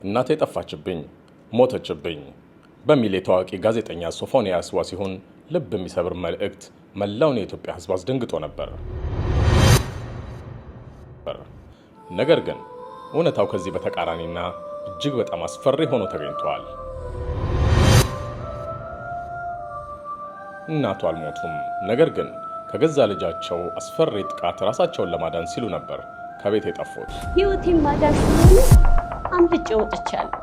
እናቴ ጠፋችብኝ ሞተችብኝ በሚል የታዋቂ ጋዜጠኛ ሶፎንያስ ዋሲሁን ልብ የሚሰብር መልእክት መላውን የኢትዮጵያ ሕዝብ አስደንግጦ ነበር። ነገር ግን እውነታው ከዚህ በተቃራኒና እጅግ በጣም አስፈሪ ሆኖ ተገኝቷል። እናቱ አልሞቱም፣ ነገር ግን ከገዛ ልጃቸው አስፈሪ ጥቃት ራሳቸውን ለማዳን ሲሉ ነበር ከቤት የጠፉት። ህይወቴን ማዳን ስለሆነ አምልጬ ወጥቻለሁ።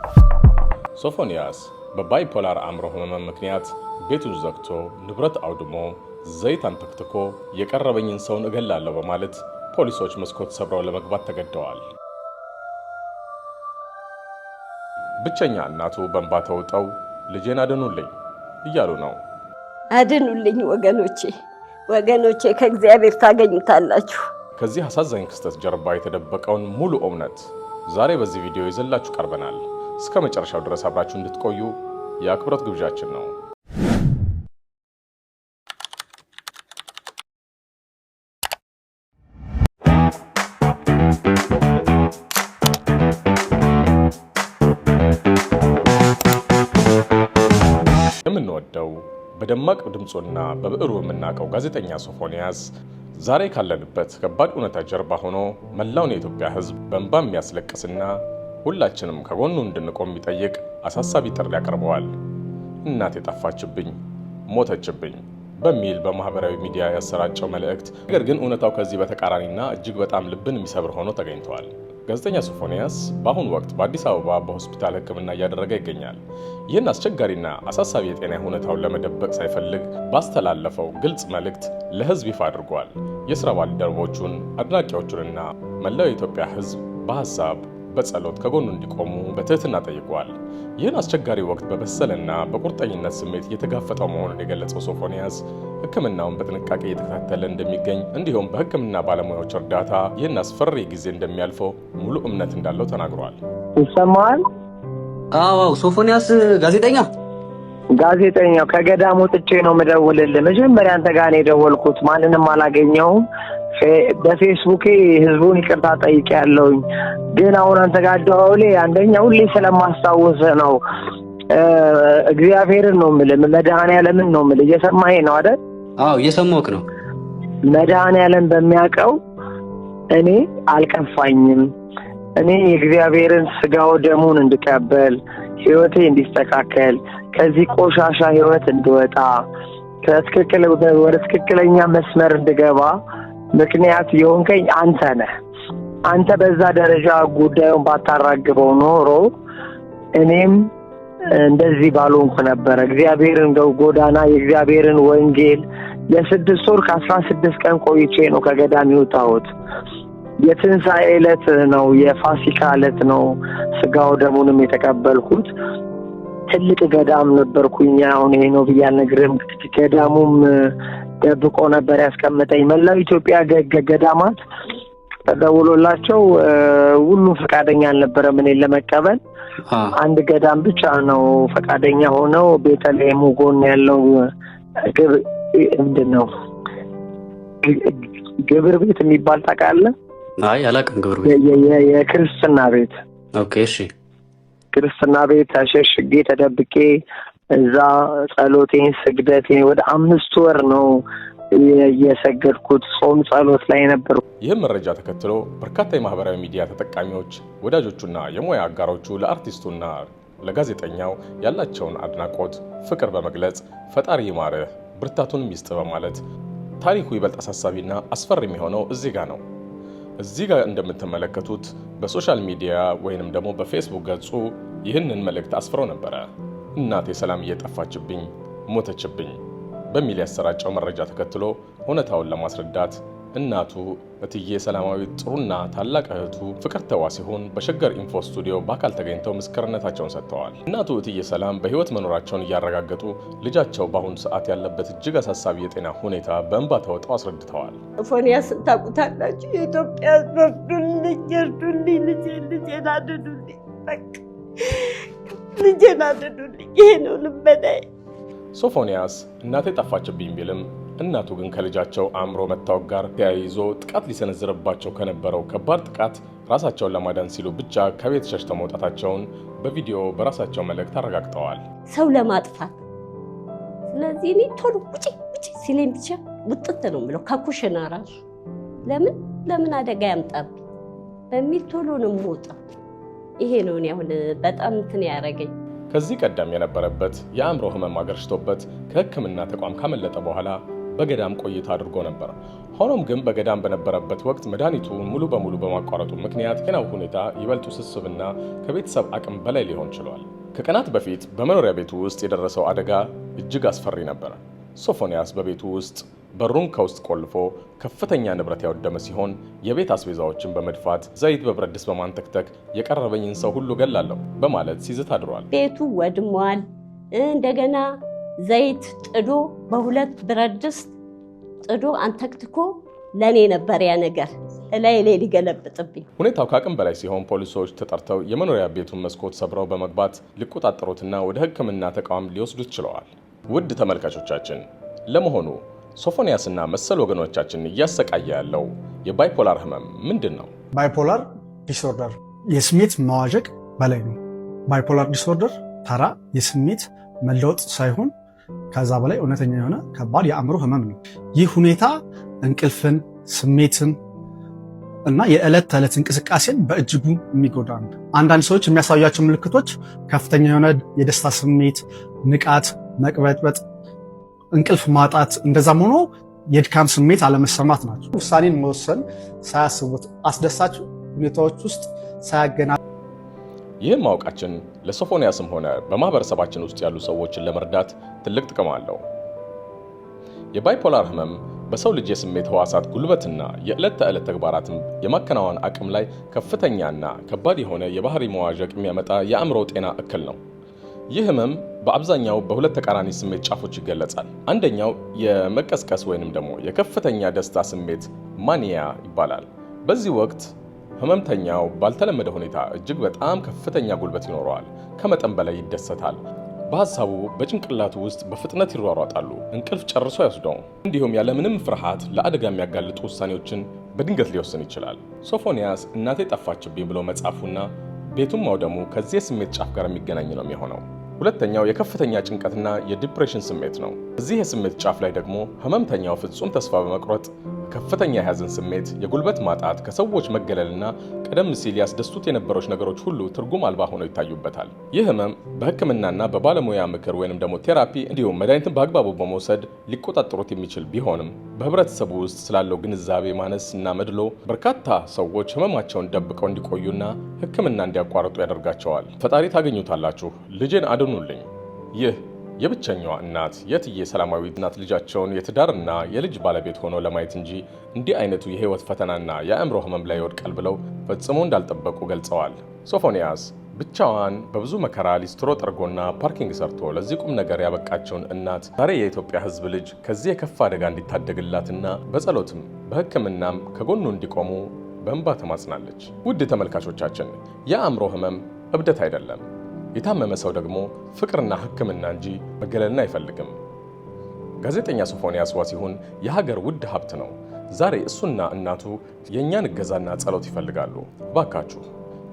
ሶፎንያስ በባይፖላር አእምሮ ህመም ምክንያት ቤቱን ዘግቶ ንብረት አውድሞ ዘይት አንተክትኮ የቀረበኝን ሰውን እገላለሁ በማለት ፖሊሶች መስኮት ሰብረው ለመግባት ተገደዋል። ብቸኛ እናቱ በእንባ ተውጠው ልጄን አድኑልኝ እያሉ ነው። አድኑልኝ ወገኖቼ ከእግዚአብሔር ታገኙታላችሁ። ከዚህ አሳዛኝ ክስተት ጀርባ የተደበቀውን ሙሉ እውነት ዛሬ በዚህ ቪዲዮ ይዘላችሁ ቀርበናል። እስከ መጨረሻው ድረስ አብራችሁ እንድትቆዩ የአክብሮት ግብዣችን ነው። የምንወደው በደማቅ ድምፁና በብዕሩ የምናውቀው ጋዜጠኛ ሶፎንያስ ዛሬ ካለንበት ከባድ እውነታ ጀርባ ሆኖ መላውን የኢትዮጵያ ሕዝብ በእንባ የሚያስለቅስና ሁላችንም ከጎኑ እንድንቆም የሚጠይቅ አሳሳቢ ጥሪ ያቀርበዋል። እናቴ ጠፋችብኝ ሞተችብኝ በሚል በማህበራዊ ሚዲያ ያሰራጨው መልእክት ነገር ግን እውነታው ከዚህ በተቃራኒና እጅግ በጣም ልብን የሚሰብር ሆኖ ተገኝቷል። ጋዜጠኛ ሶፎንያስ በአሁኑ ወቅት በአዲስ አበባ በሆስፒታል ሕክምና እያደረገ ይገኛል። ይህን አስቸጋሪና አሳሳቢ የጤና ሁኔታውን ለመደበቅ ሳይፈልግ ባስተላለፈው ግልጽ መልእክት ለህዝብ ይፋ አድርጓል። የሥራ ባልደረቦቹን አድናቂዎቹንና መላው የኢትዮጵያ ሕዝብ በሐሳብ በጸሎት ከጎኑ እንዲቆሙ በትህትና ጠይቋል። ይህን አስቸጋሪ ወቅት በበሰለና በቁርጠኝነት ስሜት እየተጋፈጠው መሆኑን የገለጸው ሶፎንያስ ሕክምናውን በጥንቃቄ እየተከታተለ እንደሚገኝ እንዲሁም በሕክምና ባለሙያዎች እርዳታ ይህን አስፈሪ ጊዜ እንደሚያልፈው ሙሉ እምነት እንዳለው ተናግሯል። ይሰማል? አዎ፣ ሶፎንያስ ጋዜጠኛው ከገዳም ወጥቼ ነው የምደውልልህ። መጀመሪያ አንተ ጋር ነው የደወልኩት፣ ማንንም አላገኘሁም። በፌስቡክ ህዝቡን ይቅርታ ጠይቄያለሁኝ። ግን አሁን አንተ ጋር ደውሌ አንደኛ ሁሌ ስለማስታወስ ነው። እግዚአብሔርን ነው የምልህ፣ መድኃኔዓለምን ነው የምልህ። እየሰማኸኝ ነው አይደል? አዎ እየሰማሁህ ነው። መድኃኔዓለም በሚያውቀው እኔ አልከፋኝም። እኔ የእግዚአብሔርን ስጋው ደሙን እንድቀበል ህይወቴ እንዲስተካከል ከዚህ ቆሻሻ ህይወት እንድወጣ ወደ ትክክለኛ መስመር እንድገባ ምክንያት የሆንከኝ አንተ ነህ። አንተ በዛ ደረጃ ጉዳዩን ባታራግበው ኖሮ እኔም እንደዚህ ባልሆንኩ ነበር። እግዚአብሔርን ጎዳና የእግዚአብሔርን ወንጌል ለ6 ወር ከ16 ቀን ቆይቼ ነው ከገዳም የወጣሁት። የትንሣኤ ዕለት ነው፣ የፋሲካ ዕለት ነው ስጋው ደሙንም የተቀበልኩት። ትልቅ ገዳም ነበርኩኝ። አሁን ይሄ ነው ብዬ አልነግርህም። ገዳሙም ደብቆ ነበር ያስቀመጠኝ። መላው ኢትዮጵያ ገዳማት ተደውሎላቸው ሁሉም ፈቃደኛ አልነበረም እኔን ለመቀበል። አንድ ገዳም ብቻ ነው ፈቃደኛ ሆነው፣ ቤተልሔም ጎን ያለው ምንድን ነው ግብር ቤት የሚባል ታውቃለህ? አይ አላውቅም። ግብር ቤት የክርስትና ቤት። ኦኬ እሺ። ክርስትና ቤት ተሸሽጌ ተደብቄ እዛ ጸሎቴን ስግደቴን ወደ 5 ወር ነው የሰገድኩት። ጾም ጸሎት ላይ ነበር። ይህም መረጃ ተከትሎ በርካታ የማህበራዊ ሚዲያ ተጠቃሚዎች ወዳጆቹና የሙያ አጋሮቹ ለአርቲስቱና ለጋዜጠኛው ያላቸውን አድናቆት፣ ፍቅር በመግለጽ ፈጣሪ ይማርህ ብርታቱንም ይስጥ በማለት ታሪኩ ይበልጥ አሳሳቢና አስፈሪ የሚሆነው እዚህ ጋር ነው። እዚህ ጋር እንደምትመለከቱት በሶሻል ሚዲያ ወይንም ደግሞ በፌስቡክ ገጹ ይህንን መልእክት አስፍሮ ነበረ። እናቴ ሰላም እየጠፋችብኝ ሞተችብኝ በሚል ያሰራጨው መረጃ ተከትሎ እውነታውን ለማስረዳት እናቱ እትዬ ሰላማዊት ጥሩና ታላቅ እህቱ ፍቅርተ ዋሲሁን በሸገር ኢንፎ ስቱዲዮ በአካል ተገኝተው ምስክርነታቸውን ሰጥተዋል። እናቱ እትዬ ሰላም በህይወት መኖራቸውን እያረጋገጡ ልጃቸው በአሁኑ ሰዓት ያለበት እጅግ አሳሳቢ የጤና ሁኔታ በእንባ ተውጠው አስረድተዋል። ሶፎንያስ ታውቁታላችሁ። የኢትዮጵያ እርዱልኝ፣ ልጄን አድኑልኝ፣ ልጄን አድኑልኝ። ይሄ ነው ልመናዬ። ሶፎንያስ እናቴ ጠፋችብኝ ቢልም እናቱ ግን ከልጃቸው አእምሮ መታወክ ጋር ተያይዞ ጥቃት ሊሰነዝርባቸው ከነበረው ከባድ ጥቃት ራሳቸውን ለማዳን ሲሉ ብቻ ከቤት ሸሽተው መውጣታቸውን በቪዲዮ በራሳቸው መልእክት አረጋግጠዋል። ሰው ለማጥፋት ስለዚህ እኔ ቶሎ ውጪ ሲለኝ ብቻ ውጥት ነው የምለው ከኩሽና ራሱ ለምን አደጋ ያምጣብኝ በሚል ቶሎ ነው የምወጣው። ይሄ ነው እኔ አሁን በጣም እንትን ያደረገኝ። ከዚህ ቀደም የነበረበት የአእምሮ ህመም አገርሽቶበት ከሕክምና ተቋም ካመለጠ በኋላ በገዳም ቆይታ አድርጎ ነበር። ሆኖም ግን በገዳም በነበረበት ወቅት መድኃኒቱን ሙሉ በሙሉ በማቋረጡ ምክንያት የጤናው ሁኔታ ይበልጥ ውስብስብና ከቤተሰብ አቅም በላይ ሊሆን ችሏል። ከቀናት በፊት በመኖሪያ ቤቱ ውስጥ የደረሰው አደጋ እጅግ አስፈሪ ነበር። ሶፎንያስ በቤቱ ውስጥ በሩን ከውስጥ ቆልፎ ከፍተኛ ንብረት ያወደመ ሲሆን የቤት አስቤዛዎችን በመድፋት ዘይት በብረት ድስት በማንተክተክ የቀረበኝን ሰው ሁሉ ገላለሁ በማለት ሲዝት አድሯል። ቤቱ ወድሟል። እንደገና ዘይት ጥዶ በሁለት ብረት ድስት ጥዶ አንተክትኮ ለኔ ነበር ያ ነገር ላይ ሊገለብጥብኝ። ሁኔታው ከአቅም በላይ ሲሆን ፖሊሶች ተጠርተው የመኖሪያ ቤቱን መስኮት ሰብረው በመግባት ሊቆጣጠሩትና ወደ ሕክምና ተቋም ሊወስዱት ችለዋል። ውድ ተመልካቾቻችን ለመሆኑ ሶፎንያስና መሰል ወገኖቻችን እያሰቃየ ያለው የባይፖላር ህመም ምንድን ነው? ባይፖላር ዲስኦርደር የስሜት መዋዠቅ በላይ ነው። ባይፖላር ዲስኦርደር ተራ የስሜት መለወጥ ሳይሆን ከዛ በላይ እውነተኛ የሆነ ከባድ የአእምሮ ህመም ነው። ይህ ሁኔታ እንቅልፍን፣ ስሜትን እና የዕለት ተዕለት እንቅስቃሴን በእጅጉ የሚጎዳ ነው። አንዳንድ ሰዎች የሚያሳዩቸው ምልክቶች ከፍተኛ የሆነ የደስታ ስሜት፣ ንቃት፣ መቅበጥበጥ፣ እንቅልፍ ማጣት፣ እንደዛም ሆኖ የድካም ስሜት አለመሰማት ናቸው። ውሳኔን መወሰን ሳያስቡት አስደሳች ሁኔታዎች ውስጥ ሳያገና ይህም ማወቃችን ለሶፎንያስም ሆነ በማህበረሰባችን ውስጥ ያሉ ሰዎችን ለመርዳት ትልቅ ጥቅም አለው። የባይፖላር ህመም በሰው ልጅ የስሜት ህዋሳት ጉልበትና የዕለት ተዕለት ተግባራትን የማከናወን አቅም ላይ ከፍተኛና ከባድ የሆነ የባህሪ መዋዠቅ የሚያመጣ የአእምሮ ጤና እክል ነው። ይህ ህመም በአብዛኛው በሁለት ተቃራኒ ስሜት ጫፎች ይገለጻል። አንደኛው የመቀስቀስ ወይንም ደግሞ የከፍተኛ ደስታ ስሜት ማኒያ ይባላል። በዚህ ወቅት ህመምተኛው ባልተለመደ ሁኔታ እጅግ በጣም ከፍተኛ ጉልበት ይኖረዋል። ከመጠን በላይ ይደሰታል። በሐሳቡ በጭንቅላቱ ውስጥ በፍጥነት ይሯሯጣሉ። እንቅልፍ ጨርሶ አይወስደውም። እንዲሁም ያለምንም ፍርሃት ለአደጋ የሚያጋልጡ ውሳኔዎችን በድንገት ሊወስን ይችላል። ሶፎንያስ እናቴ ጠፋችብኝ ብሎ መጻፉና ቤቱን ማውደሙ ከዚህ የስሜት ጫፍ ጋር የሚገናኝ ነው የሚሆነው። ሁለተኛው የከፍተኛ ጭንቀትና የዲፕሬሽን ስሜት ነው። እዚህ የስሜት ጫፍ ላይ ደግሞ ህመምተኛው ፍጹም ተስፋ በመቁረጥ ከፍተኛ የሐዘን ስሜት፣ የጉልበት ማጣት፣ ከሰዎች መገለልና ቀደም ሲል ያስደስቱት የነበሩት ነገሮች ሁሉ ትርጉም አልባ ሆነው ይታዩበታል። ይህ ህመም በህክምናና በባለሙያ ምክር ወይንም ደግሞ ቴራፒ እንዲሁም መድኃኒትን በአግባቡ በመውሰድ ሊቆጣጠሩት የሚችል ቢሆንም በህብረተሰቡ ውስጥ ስላለው ግንዛቤ ማነስ እና መድሎ በርካታ ሰዎች ህመማቸውን ደብቀው እንዲቆዩና ህክምና እንዲያቋርጡ ያደርጋቸዋል። ፈጣሪ ታገኙታላችሁ፣ ልጄን አድኑልኝ። ይህ የብቸኛዋ እናት የእትዬ ሰላማዊት እናት ልጃቸውን የትዳርና የልጅ ባለቤት ሆነው ለማየት እንጂ እንዲህ አይነቱ የህይወት ፈተናና የአእምሮ ህመም ላይ ይወድቃል ብለው ፈጽሞ እንዳልጠበቁ ገልጸዋል። ሶፎንያስ ብቻዋን በብዙ መከራ ሊስትሮ ጠርጎና ፓርኪንግ ሰርቶ ለዚህ ቁም ነገር ያበቃቸውን እናት ዛሬ የኢትዮጵያ ህዝብ ልጅ ከዚህ የከፋ አደጋ እንዲታደግላትና በጸሎትም በህክምናም ከጎኑ እንዲቆሙ በእንባ ተማጽናለች። ውድ ተመልካቾቻችን የአእምሮ ህመም እብደት አይደለም። የታመመ ሰው ደግሞ ፍቅርና ህክምና እንጂ መገለልን አይፈልግም። ጋዜጠኛ ሶፎንያስ ዋሲሁን የሀገር ውድ ሀብት ነው። ዛሬ እሱና እናቱ የእኛን እገዛና ጸሎት ይፈልጋሉ። ባካችሁ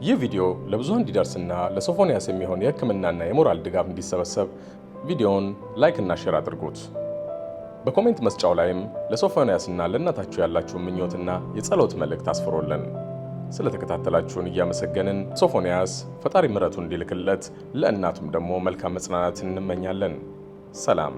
ይህ ቪዲዮ ለብዙሃን እንዲደርስና ለሶፎንያስ የሚሆን የህክምናና የሞራል ድጋፍ እንዲሰበሰብ ቪዲዮውን ላይክ እና ሼር አድርጉት። በኮሜንት መስጫው ላይም ለሶፎንያስና ለእናታችሁ ያላችሁን ምኞትና የጸሎት መልእክት አስፍሩልን። ስለተከታተላችሁን እያመሰገንን ሶፎንያስ ፈጣሪ ምሕረቱን እንዲልክለት ለእናቱም ደግሞ መልካም መጽናናትን እንመኛለን። ሰላም።